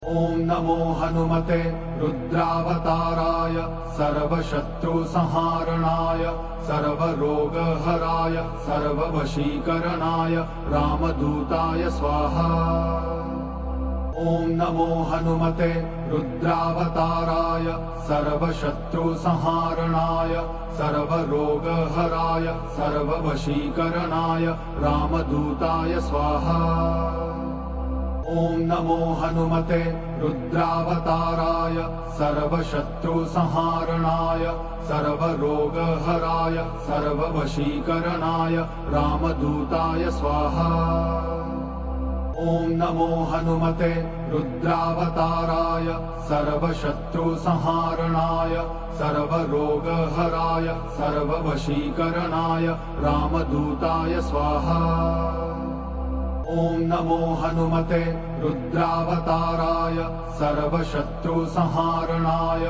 ॐ नमो हनुमते रुद्रावताराय सर्वशत्रुसंहारणाय सर्वरोगहराय सर्ववशीकरणाय रामदूताय स्वाहा। ॐ नमो हनुमते रुद्रावताराय सर्वशत्रुसंहारणाय सर्वरोगहराय सर्ववशीकरणाय रामदूताय स्वाहा। ॐ नमो हनुमते रुद्रावताराय सर्वशत्रुसंहारणाय सर्वरोगहराय सर्ववशीकरणाय रामदूताय स्वाहा। ॐ नमो हनुमते रुद्रावताराय सर्वशत्रुसंहारणाय सर्वरोगहराय सर्ववशीकरणाय रामदूताय स्वाहा। ॐ नमो हनुमते रुद्रावताराय सर्वशत्रुसंहारणाय